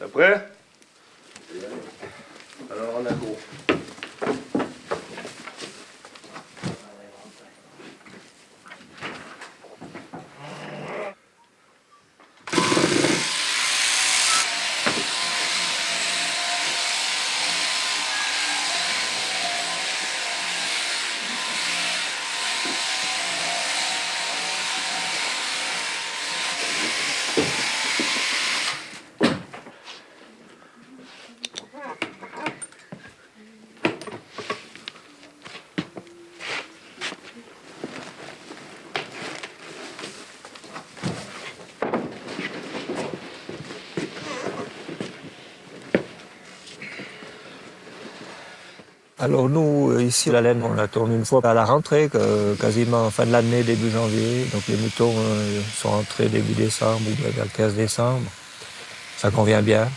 T'es prêt? Alors on a go. Alors nous, ici, la laine, on la tourne une fois à la rentrée, quasiment fin de l'année, début janvier. Donc les moutons sont rentrés début décembre ou vers le 15 décembre. Ça convient bien.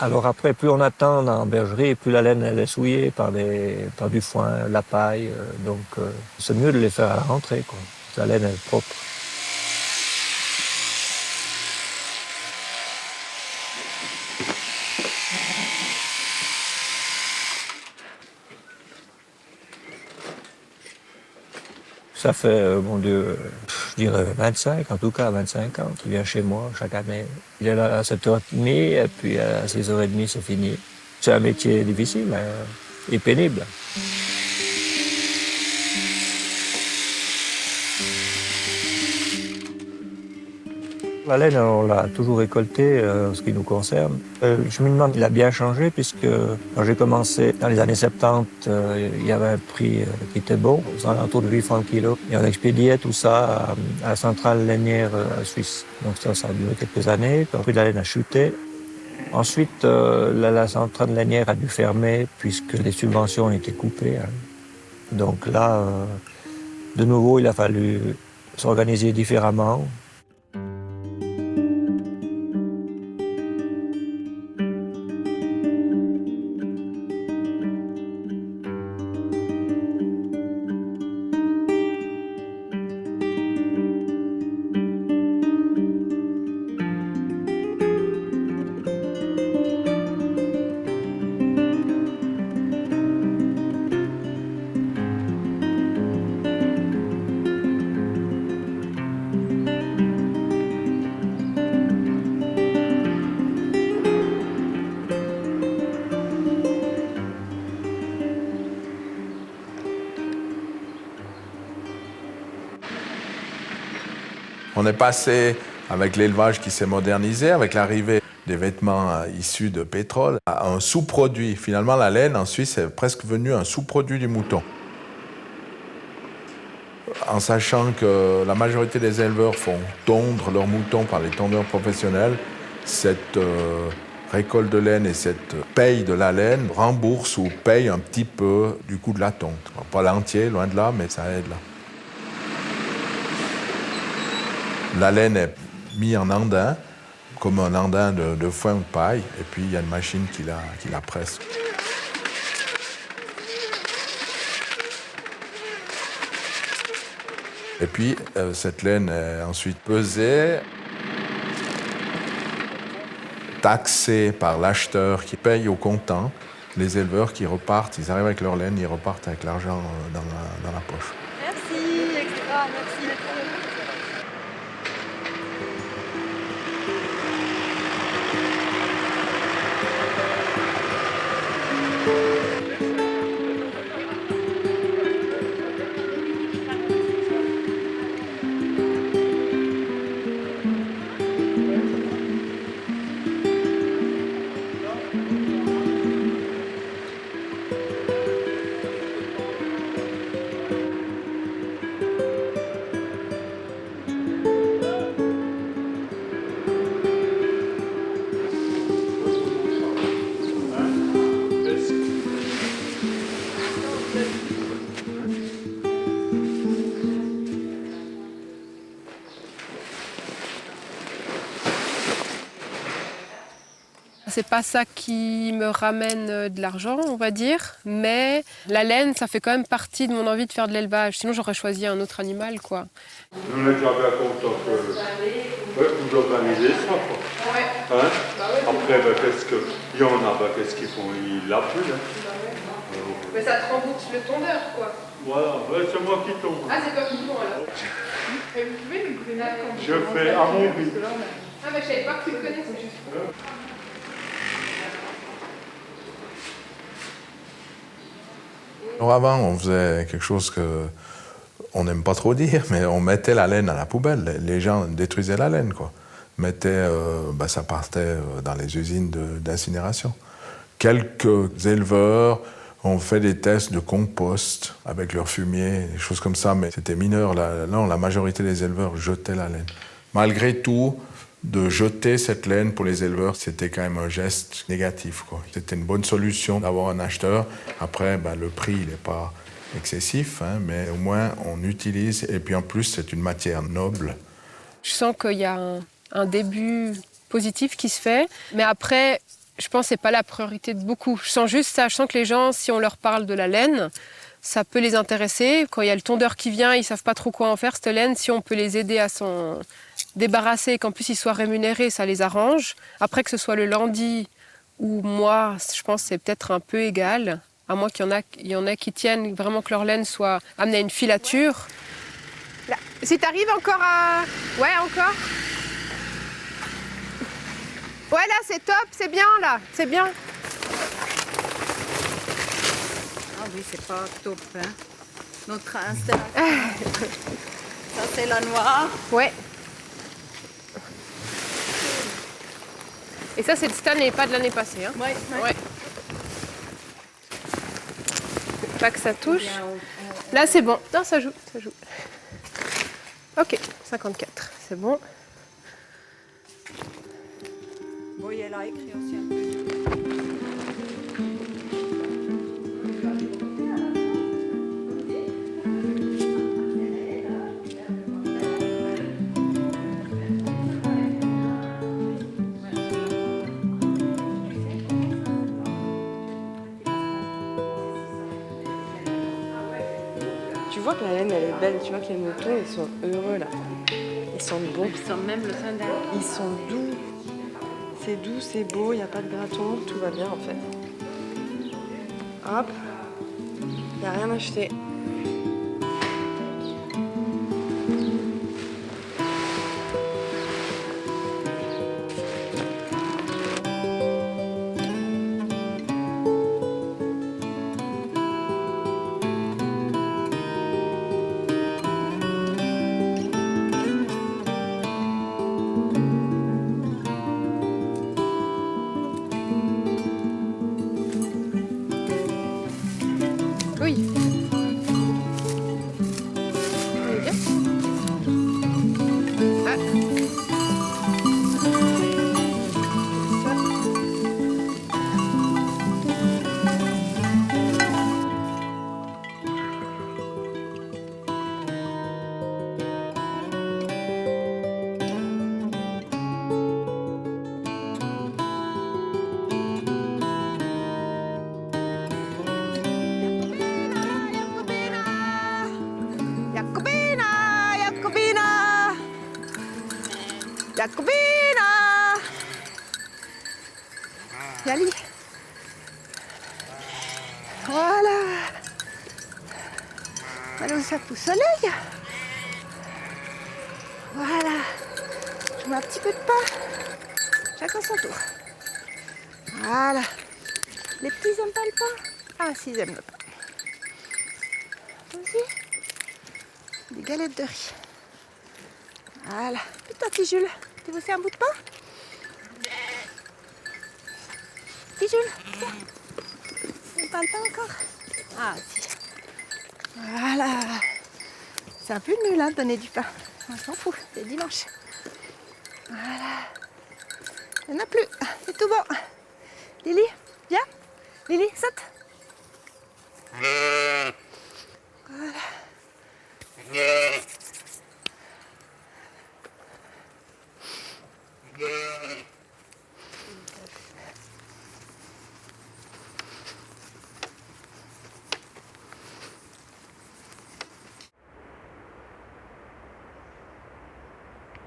Alors après, plus on attend en bergerie, plus la laine elle est souillée par du foin, la paille. Donc c'est mieux de les faire à la rentrée, quoi. La laine est propre. Ça fait, mon Dieu, je dirais 25, en tout cas 25 ans, qui vient chez moi chaque année. Il est là à 7h30 et puis à 6h30, c'est fini. C'est un métier difficile et pénible. La laine, on l'a toujours récoltée en ce qui nous concerne. Le cheminement, il a bien changé puisque quand j'ai commencé dans les années 70, il y avait un prix qui était bon, aux alentours de 8 francs le kilo. Et on expédiait tout ça à la centrale lainière suisse. Donc ça a duré quelques années. Puis le prix de la laine a chuté. Ensuite, la centrale lainière a dû fermer puisque les subventions ont été coupées. Hein. Donc là, de nouveau, il a fallu s'organiser différemment. On est passé, avec l'élevage qui s'est modernisé, avec l'arrivée des vêtements issus de pétrole, à un sous-produit. Finalement, la laine en Suisse est presque venue un sous-produit du mouton. En sachant que la majorité des éleveurs font tondre leurs moutons par les tondeurs professionnels, cette récolte de laine et cette paye de la laine rembourse ou paye un petit peu du coût de la tonte. Pas l'entier, loin de là, mais ça aide là. La laine est mise en andin, comme un andin de foin ou de paille, et puis il y a une machine qui la presse. Et puis, cette laine est ensuite pesée, taxée par l'acheteur qui paye au comptant. Les éleveurs qui repartent, ils arrivent avec leur laine, ils repartent avec l'argent dans la poche. Merci, extra, merci. c'est pas ça qui me ramène de l'argent, on va dire. Mais la laine, ça fait quand même partie de mon envie de faire de l'élevage. Sinon, j'aurais choisi un autre animal, quoi. On est déjà bien content que vous organisez ça, quoi. Ouais. Hein? Bah ouais, après, qu'est-ce qu'il y en a, qu'est-ce qu'ils font? Ils l'appuient, hein. mais ça te rembourse le tondeur, quoi. Voilà, c'est moi qui tombe. Ah, c'est toi qui tombe, alors. Et vous pouvez nous prévenir quand Je fais à mon rythme. Ah, mais je savais pas que tu le connaissais. Alors avant, on faisait quelque chose que on n'aime pas trop dire, mais on mettait la laine à la poubelle. Les gens détruisaient la laine, quoi. Ça partait dans les usines d'incinération. Quelques éleveurs ont fait des tests de compost avec leur fumier, des choses comme ça, mais c'était mineur. La majorité des éleveurs jetaient la laine. Malgré tout, de jeter cette laine pour les éleveurs, c'était quand même un geste négatif, quoi. C'était une bonne solution d'avoir un acheteur. Après, le prix, il n'est pas excessif, hein, mais au moins on utilise. Et puis en plus, c'est une matière noble. Je sens qu'il y a un début positif qui se fait, mais après, je pense que ce n'est pas la priorité de beaucoup. Je sens juste ça, je sens que les gens, si on leur parle de la laine, ça peut les intéresser. Quand il y a le tondeur qui vient, ils ne savent pas trop quoi en faire, cette laine. Si on peut les aider à s'en débarrasser et qu'en plus ils soient rémunérés, ça les arrange. Après, que ce soit le lundi ou moi, je pense que c'est peut-être un peu égal. À moins qu'il y en ait qui tiennent vraiment que leur laine soit amenée à une filature. Là, si tu arrives encore à... Ouais, encore. Ouais, là, c'est top, c'est bien, là, c'est bien. Ah oui, c'est pas top, hein. Notre installation. Ça, c'est la noire. Ouais. Et ça, c'est de cette année, pas de l'année passée. Hein. Ouais. Ouais. Pas que ça touche. Là, c'est bon. Non, ça joue, ça joue. Ok, 54, c'est bon. Oui, elle a écrit aussi un peu. Tu vois que la laine, elle est belle, tu vois que les moutons, ils sont heureux là. Ils sentent bon. Ils sont même le sein d'elle. Ils sont doux. C'est doux, c'est beau, il n'y a pas de graton, tout va bien en fait. Hop, il n'y a rien acheté. Oui. On est bien. Ah. Jacobina! Yali. Voilà. Allons, ça pousse au soleil. Voilà. Je mets un petit peu de pain. Chacun son tour. Voilà. Les petits aiment pas le pain? Ah, si, ils aiment le pain. Vas-y. Des galettes de riz. Voilà. Et toi, petit Jules, tu veux aussi un bout de pain? Petit Jules, tiens. On parle pas encore? Ah, si. Voilà. C'est un peu nul, hein, de donner du pain. On s'en fout, c'est dimanche. Voilà. Il n'y en a plus. C'est tout bon. Lily, viens. Lily, saute. Voilà.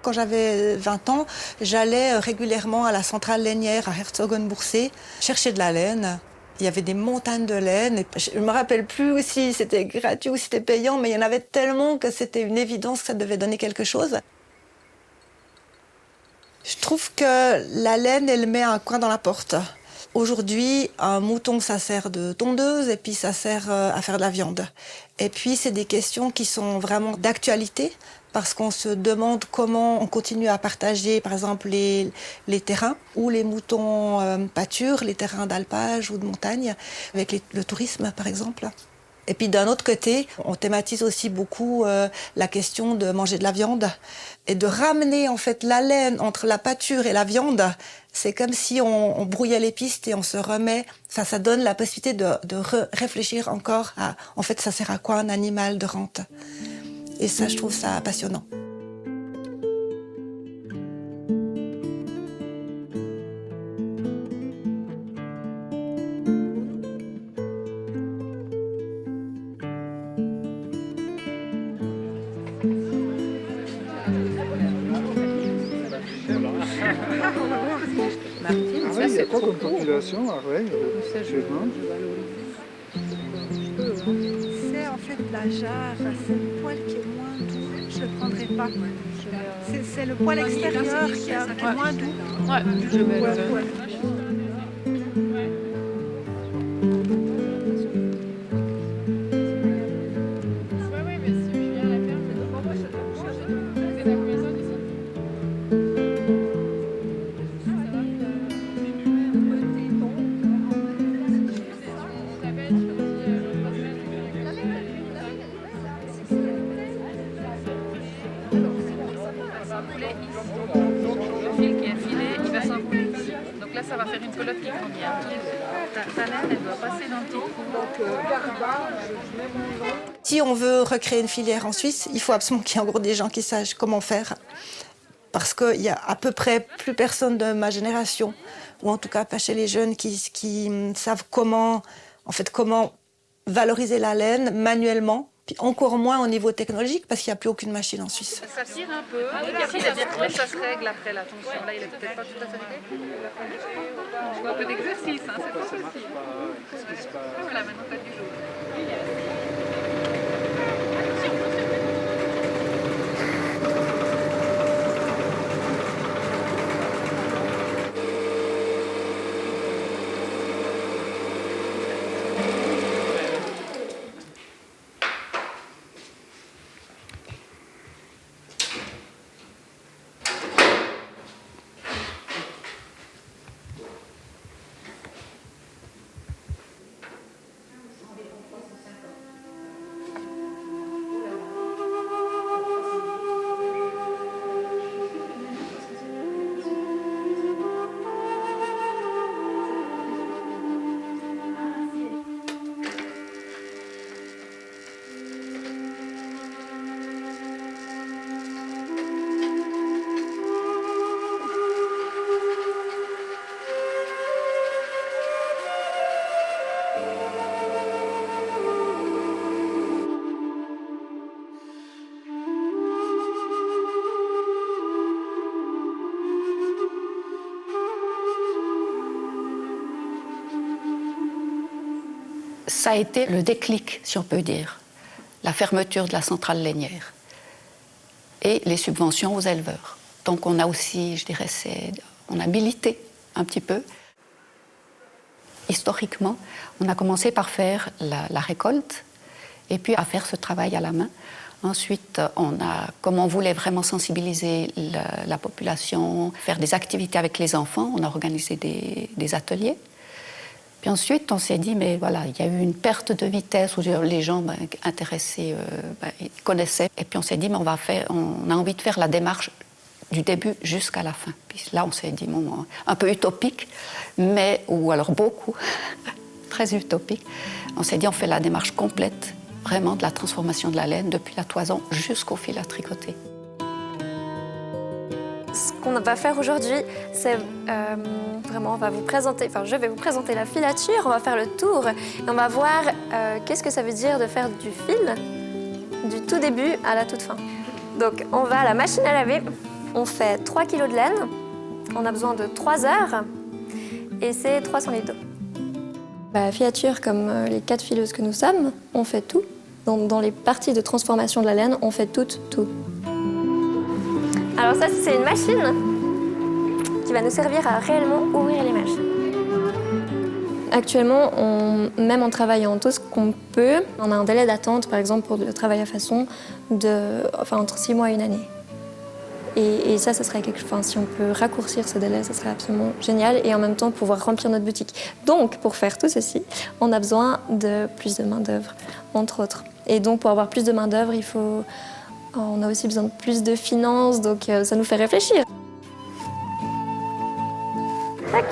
Quand j'avais 20 ans, j'allais régulièrement à la centrale lainière à Herzogenbursee chercher de la laine. Il y avait des montagnes de laine. Et je ne me rappelle plus si c'était gratuit ou si c'était payant, mais il y en avait tellement que c'était une évidence que ça devait donner quelque chose. Je trouve que la laine, elle met un coin dans la porte. Aujourd'hui, un mouton, ça sert de tondeuse et puis ça sert à faire de la viande. Et puis, c'est des questions qui sont vraiment d'actualité parce qu'on se demande comment on continue à partager, par exemple, les terrains où les moutons pâturent, les terrains d'alpage ou de montagne, avec le tourisme, par exemple. Et puis d'un autre côté, on thématise aussi beaucoup la question de manger de la viande et de ramener en fait la laine entre la pâture et la viande. C'est comme si on brouillait les pistes et on se remet. Ça donne la possibilité de réfléchir encore à en fait ça sert à quoi un animal de rente. Et ça, je trouve ça passionnant. Il y a quoi comme population à Arveil actuellement? C'est en fait la jarre, c'est le poil qui est moins doux. Je ne le prendrai pas. C'est le poil extérieur qui est moins doux. Ouais, je mets le... Le fil qui est filé, il va s'enrouler ici. Donc là, ça va faire une pelote qui convient. Ta laine, elle doit passer dans le petit trou. Si on veut recréer une filière en Suisse, il faut absolument qu'il y ait encore des gens qui sachent comment faire. Parce qu'il y a à peu près plus personne de ma génération, ou en tout cas pas chez les jeunes, qui savent comment valoriser la laine manuellement. Puis encore moins au niveau technologique, parce qu'il n'y a plus aucune machine en Suisse. Ça tire un peu, mais ça se règle après la tension. Là, il n'est peut-être pas tout à fait réglé. Je vois un peu d'exercice, hein, c'est pas facile. Voilà, maintenant, pas du jour. Ça a été le déclic, si on peut dire, la fermeture de la centrale lainière et les subventions aux éleveurs. Donc on a aussi, je dirais, on a milité un petit peu. Historiquement, on a commencé par faire la récolte et puis à faire ce travail à la main. Ensuite, comme on voulait vraiment sensibiliser la population, faire des activités avec les enfants, on a organisé des ateliers. Puis ensuite, on s'est dit, mais voilà, il y a eu une perte de vitesse où les gens intéressés ils connaissaient. Et puis on s'est dit, mais on a envie de faire la démarche du début jusqu'à la fin. Puis là, on s'est dit, bon, un peu utopique, ou alors beaucoup, très utopique. On s'est dit, on fait la démarche complète, vraiment de la transformation de la laine, depuis la toison jusqu'au fil à tricoter. Ce qu'on va faire aujourd'hui, c'est vraiment, je vais vous présenter la filature, on va faire le tour et on va voir qu'est-ce que ça veut dire de faire du fil du tout début à la toute fin. Donc on va à la machine à laver On fait 3 kg de laine, on a besoin de 3 heures et c'est 300 litres d'eau. La filature, comme les 4 fileuses que nous sommes, on fait tout. Dans les parties de transformation de la laine, on fait tout. Alors ça, c'est une machine qui va nous servir à réellement ouvrir les mèches. Actuellement, même en travaillant tout ce qu'on peut, on a un délai d'attente, par exemple, pour le travail à façon, entre 6 mois et 1 année. Et ça serait quelque chose, si on peut raccourcir ce délai, ça serait absolument génial, et en même temps pouvoir remplir notre boutique. Donc, pour faire tout ceci, on a besoin de plus de main-d'œuvre, entre autres. Et donc, pour avoir plus de main-d'œuvre, on a aussi besoin de plus de finances, donc ça nous fait réfléchir. Tac.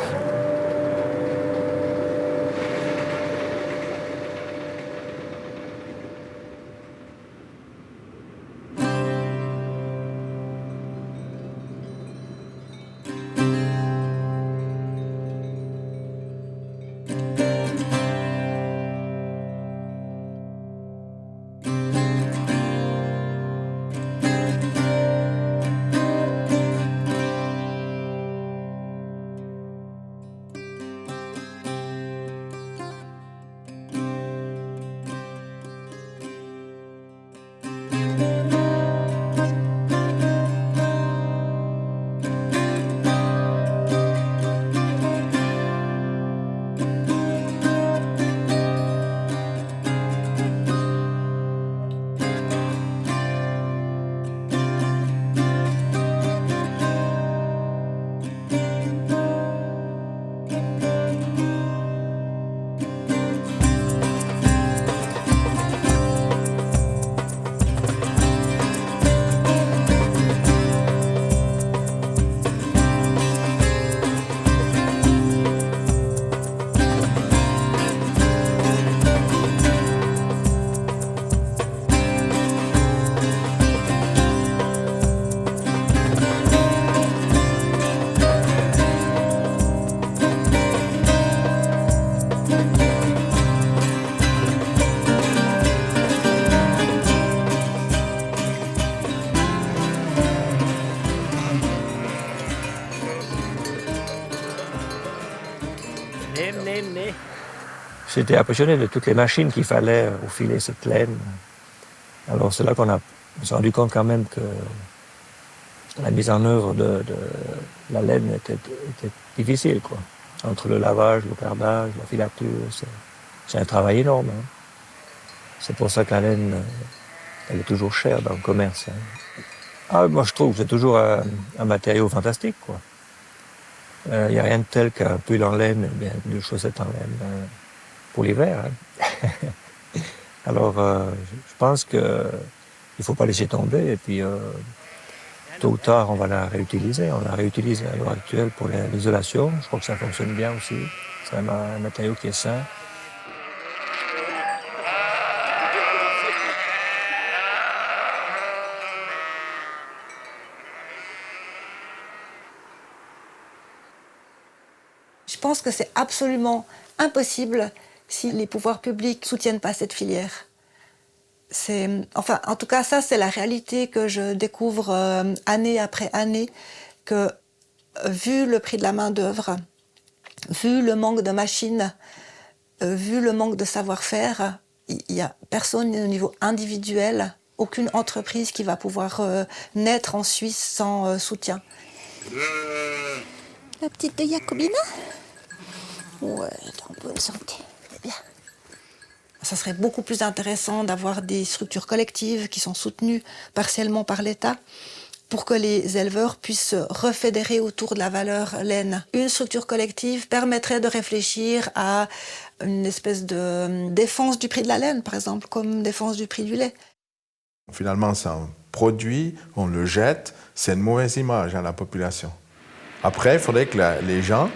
J'étais impressionné de toutes les machines qu'il fallait au filer cette laine. Alors c'est là qu'on s'est rendu compte quand même que la mise en œuvre de la laine était difficile, quoi. Entre le lavage, le cardage, la filature, c'est un travail énorme. Hein. C'est pour ça que la laine, elle est toujours chère dans le commerce. Hein. Ah, moi je trouve que c'est toujours un matériau fantastique, quoi. Il n'y a rien de tel qu'un pull en laine, bien, de chaussettes en laine pour l'hiver. Hein. Alors, je pense qu'il ne faut pas laisser tomber. Et puis, tôt ou tard, on va la réutiliser. On la réutilise à l'heure actuelle pour l'isolation. Je crois que ça fonctionne bien aussi. C'est un matériau qui est sain. Je pense que c'est absolument impossible si les pouvoirs publics ne soutiennent pas cette filière. En tout cas, ça, c'est la réalité que je découvre année après année, que vu le prix de la main-d'œuvre, vu le manque de machines, vu le manque de savoir-faire, il n'y a personne au niveau individuel, aucune entreprise qui va pouvoir naître en Suisse sans soutien. La petite de Jacobina ? Ouais, elle est en bonne santé. Bien. Ça serait beaucoup plus intéressant d'avoir des structures collectives qui sont soutenues partiellement par l'État pour que les éleveurs puissent refédérer autour de la valeur laine. Une structure collective permettrait de réfléchir à une espèce de défense du prix de la laine, par exemple, comme défense du prix du lait. Finalement, c'est un produit, on le jette, c'est une mauvaise image à la population. Après, il faudrait que les gens,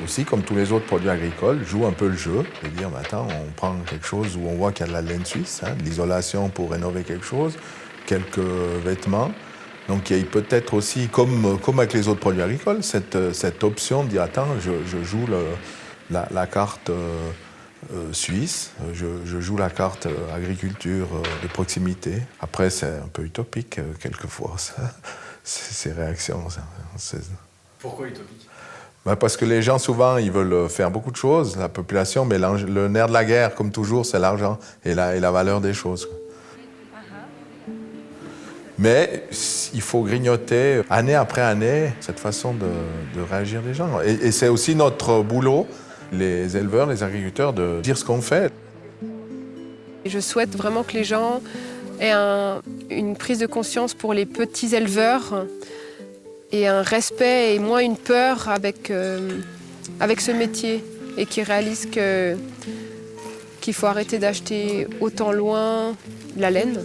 aussi, comme tous les autres produits agricoles, jouent un peu le jeu et dire, attends, on prend quelque chose où on voit qu'il y a de la laine suisse, hein, de l'isolation pour rénover quelque chose, quelques vêtements. Donc il y a peut-être aussi, comme avec les autres produits agricoles, cette option de dire, attends, je joue la carte suisse, je joue la carte agriculture de proximité. Après, c'est un peu utopique quelquefois, ces réactions. Pourquoi utopique? Parce que les gens, souvent, ils veulent faire beaucoup de choses, la population, mais le nerf de la guerre, comme toujours, c'est l'argent et la valeur des choses. Mais il faut grignoter, année après année, cette façon de réagir des gens. Et c'est aussi notre boulot, les éleveurs, les agriculteurs, de dire ce qu'on fait. Je souhaite vraiment que les gens aient une prise de conscience pour les petits éleveurs et un respect et moins une peur avec ce métier et qui réalisent qu'il faut arrêter d'acheter autant loin la laine,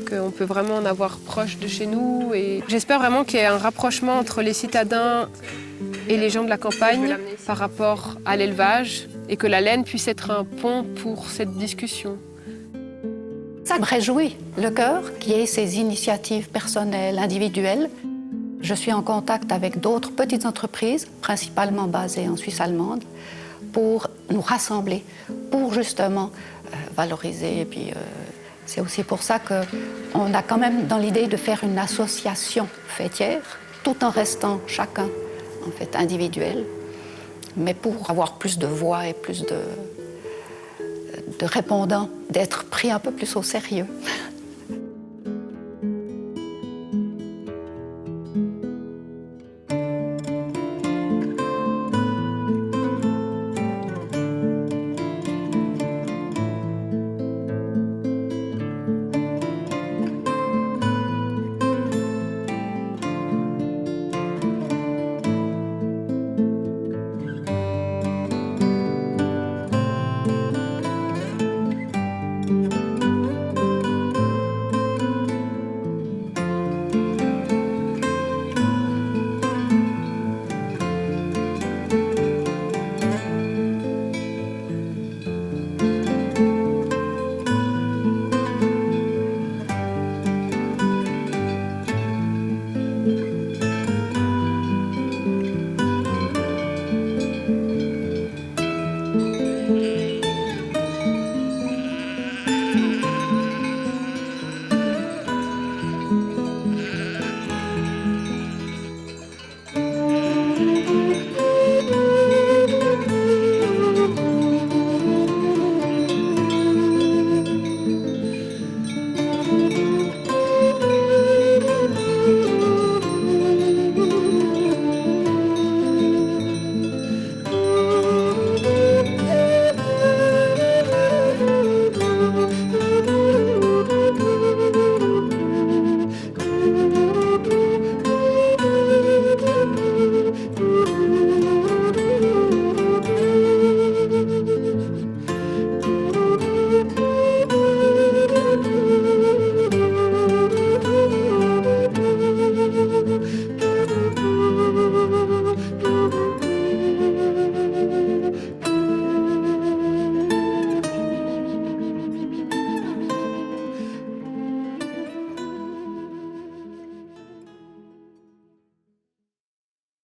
qu'on peut vraiment en avoir proche de chez nous. Et j'espère vraiment qu'il y ait un rapprochement entre les citadins et les gens de la campagne par rapport à l'élevage et que la laine puisse être un pont pour cette discussion. Ça me réjouit, le cœur, qui ait ses initiatives personnelles, individuelles. Je suis en contact avec d'autres petites entreprises, principalement basées en Suisse allemande, pour nous rassembler, pour justement valoriser. Et puis, c'est aussi pour ça qu'on a quand même dans l'idée de faire une association fêtière, tout en restant chacun en fait individuel, mais pour avoir plus de voix et plus de répondants, d'être pris un peu plus au sérieux.